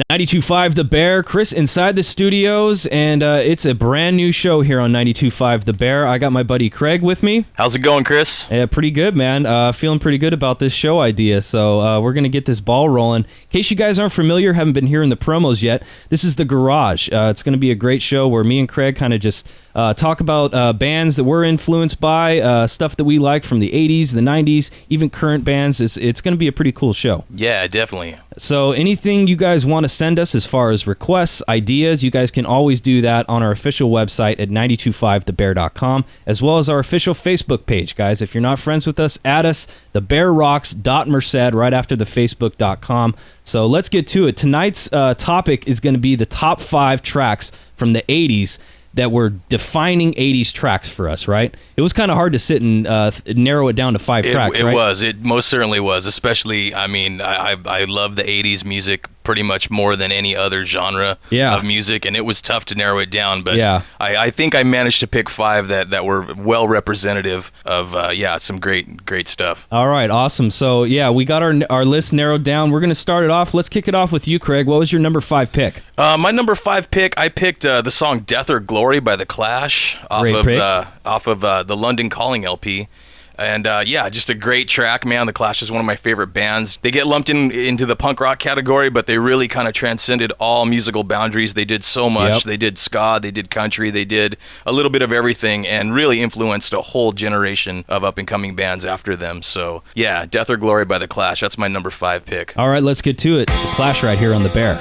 92.5 The Bear, Chris inside the studios, and it's a brand new show here on 92.5 The Bear. I got my buddy Craig with me. How's it going, Chris? Yeah, pretty good, man. Feeling pretty good about this show idea, so we're going to get this ball rolling. In case you guys aren't familiar, haven't been hearing the promos yet, this is The Garage. It's going to be a great show where me and Craig kind of just talk about bands that we're influenced by, stuff that we like from the 80s, the 90s, even current bands. It's going to be a pretty cool show. Yeah, definitely. So anything you guys want to send us as far as requests, ideas, you guys can always do that on our official website at 925thebear.com, as well as our official Facebook page. Guys, if you're not friends with us, add us, thebearrocks.merced, right after the facebook.com. So let's get to it. Tonight's topic is going to be the top 5 tracks from the 80s that were defining 80s tracks for us, right? It was kind of hard to sit and narrow it down to 5 tracks, right? It was. It most certainly was. Especially, I mean, I love the 80s music pretty much more than any other genre of music, and it was tough to narrow it down, but I think I managed to pick 5 that were well representative of, some great stuff. All right, awesome. So, we got our list narrowed down. We're going to start it off. Let's kick it off with you, Craig. What was your number 5 pick? My number 5 pick, I picked the song Death or Glory by The Clash off of the London Calling LP. And just a great track, man. The Clash is one of my favorite bands. They get lumped into the punk rock category, but they really kind of transcended all musical boundaries. They did so much. Yep. They did ska, they did country, they did a little bit of everything, and really influenced a whole generation of up-and-coming bands after them. So, Death or Glory by The Clash. That's my number 5 pick. All right, let's get to it. The Clash right here on The Bear.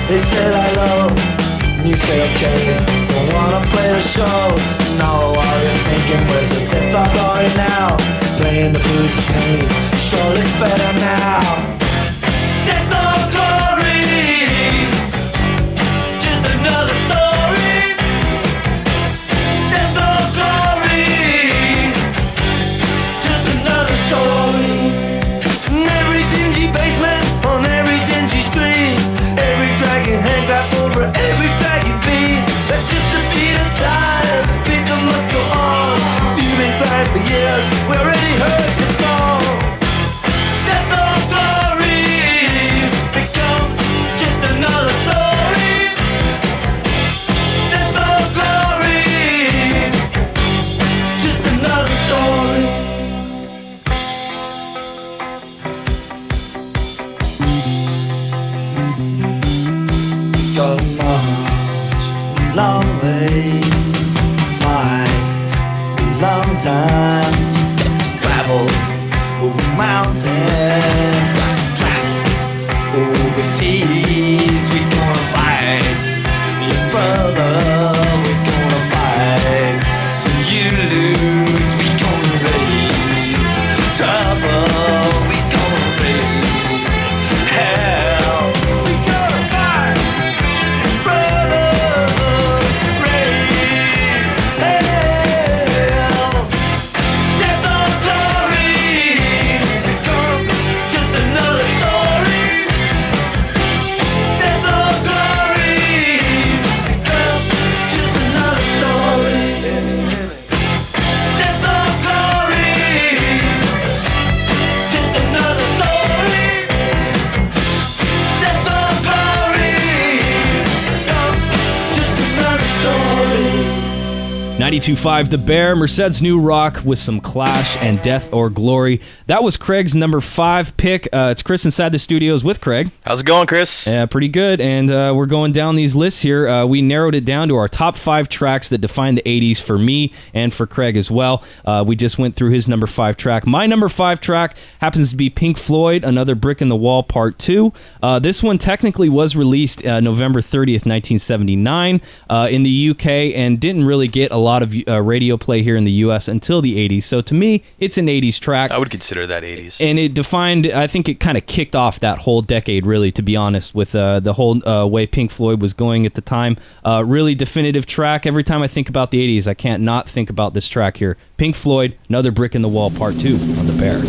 They say lie low, and you say okay. Don't wanna play the show. No, all you're thinking was a death or glory now. Playing the blues and pain, sure it's better now. Death or glory, just another story. Death or glory, just another story. In every dingy basement, on every dingy street, every dragon hang back over every dragon beat. That's just a beat of time, the beat that must go on. If you've been crying for years, we already heard your song. Death or glory becomes just another story. Death or glory, just another story. Got a much long way, fight a long time. Got to travel over mountains, got to travel overseas. We gonna fight your brother, we gonna fight till you lose. We gonna raise trouble, we gonna raise hell. 92.5 The Bear, Merced's new rock with some Clash and Death or Glory. That was Craig's number 5 pick. It's Chris inside the studios with Craig. How's it going, Chris? Yeah, pretty good. And we're going down these lists here. We narrowed it down to our top 5 tracks that define the 80s for me and for Craig as well. We just went through his number 5 track. My number 5 track happens to be Pink Floyd, Another Brick in the Wall Part 2. This one technically was released November 30th, 1979 in the UK and didn't really get a lot of radio play here in the US until the 80s. So to me, it's an 80s track. I would consider that 80s. And it defined, I think it kind of kicked off that whole decade, really, to be honest, with the whole way Pink Floyd was going at the time. Really definitive track. Every time I think about the 80s, I can't not think about this track here. Pink Floyd, Another Brick in the Wall Part 2 on The Bear.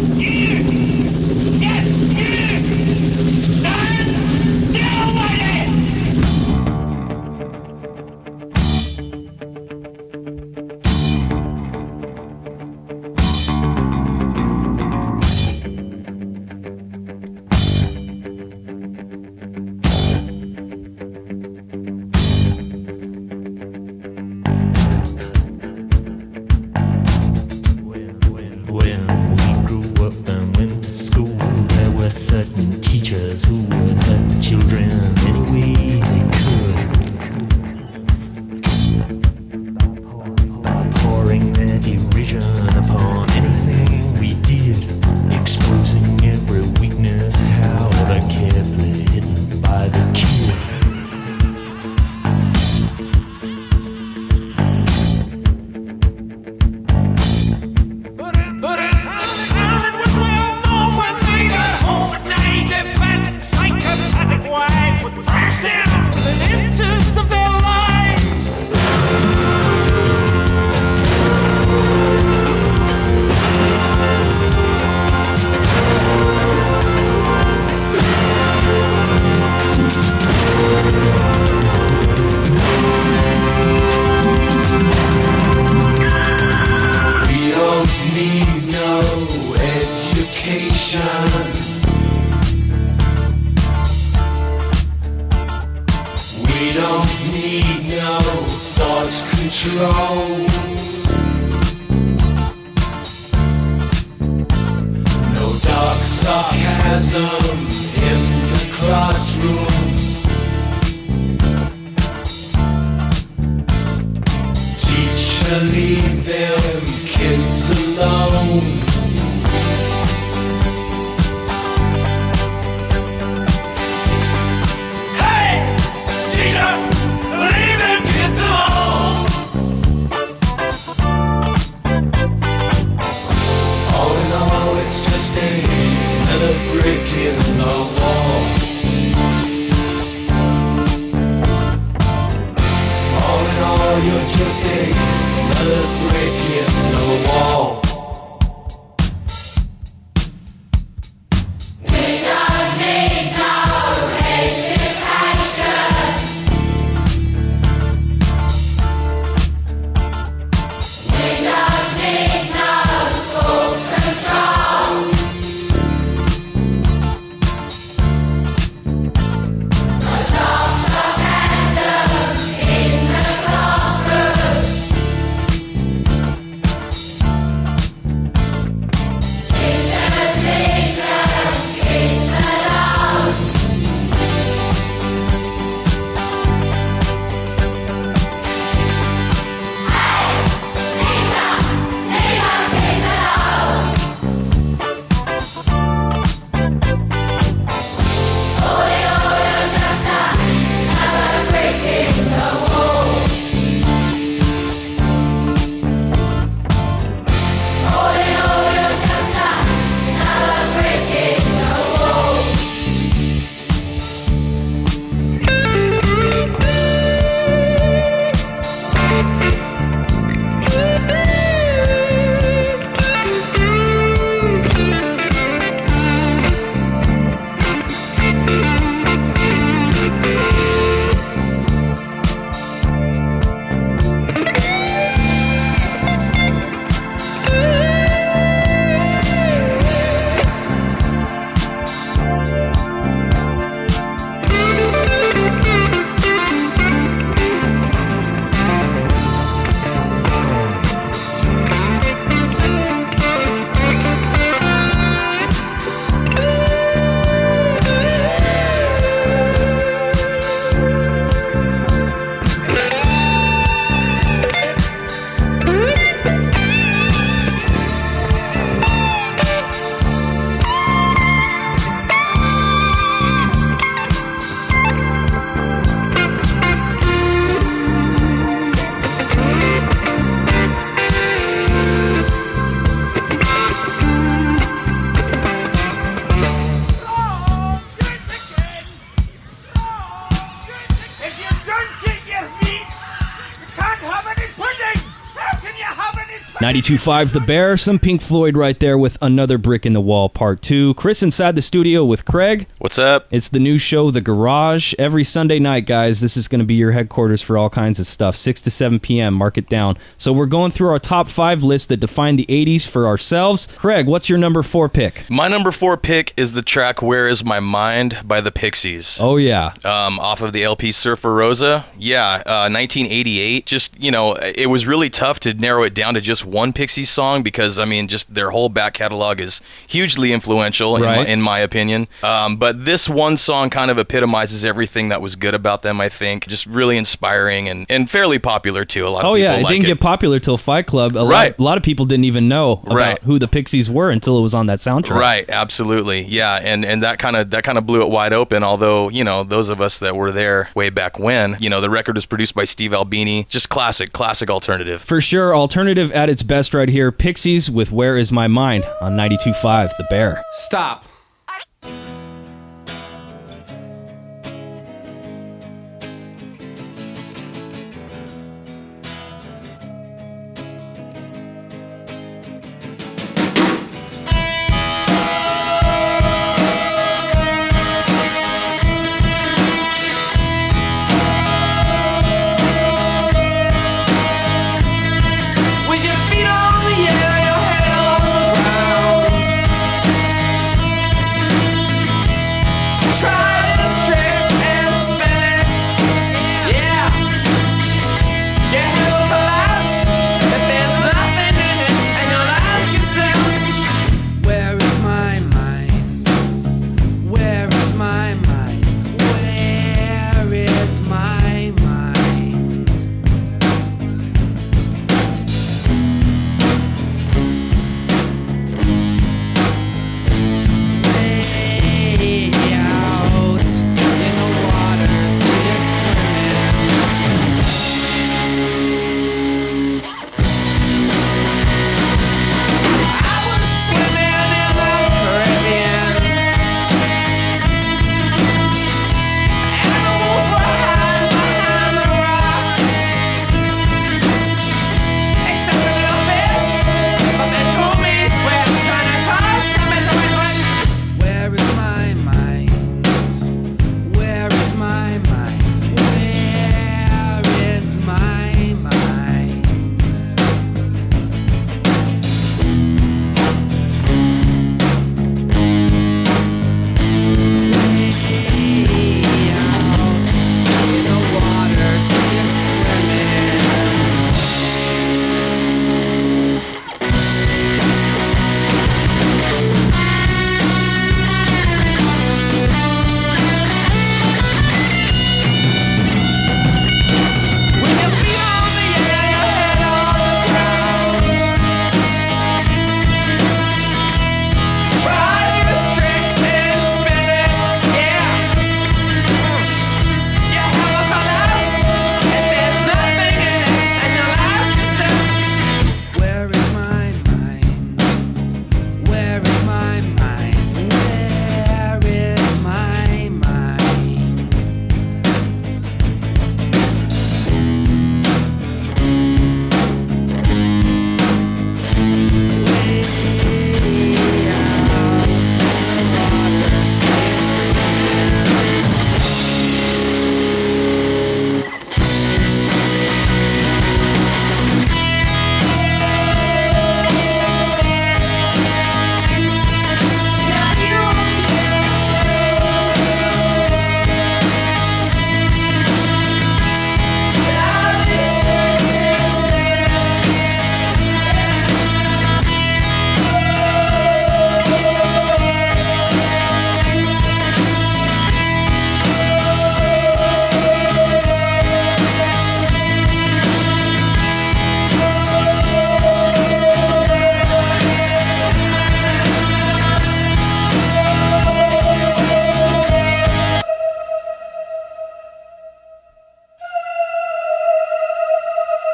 92.5 The Bear, some Pink Floyd right there with Another Brick in the Wall Part 2. Chris inside the studio with Craig. What's up? It's the new show, The Garage. Every Sunday night, guys, this is going to be your headquarters for all kinds of stuff. 6 to 7 p.m., mark it down. So we're going through our top 5 lists that define the 80s for ourselves. Craig, what's your number 4 pick? My number 4 pick is the track Where Is My Mind by the Pixies. Oh, yeah. Off of the LP Surfer Rosa. Yeah, 1988. Just, it was really tough to narrow it down to just one Pixies song because, just their whole back catalog is hugely influential, right, in my opinion. But this one song kind of epitomizes everything that was good about them, I think. Just really inspiring and fairly popular, too. A lot of people it didn't get popular till Fight Club. A lot of people didn't even know about who the Pixies were until it was on that soundtrack. Right, absolutely. Yeah, and that kind of blew it wide open, although, those of us that were there way back when, the record was produced by Steve Albini. Just classic alternative. For sure, alternative at its best right here. Pixies with Where Is My Mind on 92.5 The Bear. Stop.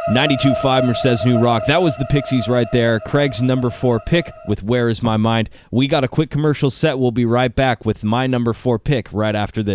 .92.5 Mercedes New Rock. That was the Pixies right there. Craig's number 4 pick with Where Is My Mind. We got a quick commercial set. We'll be right back with my number 4 pick right after this.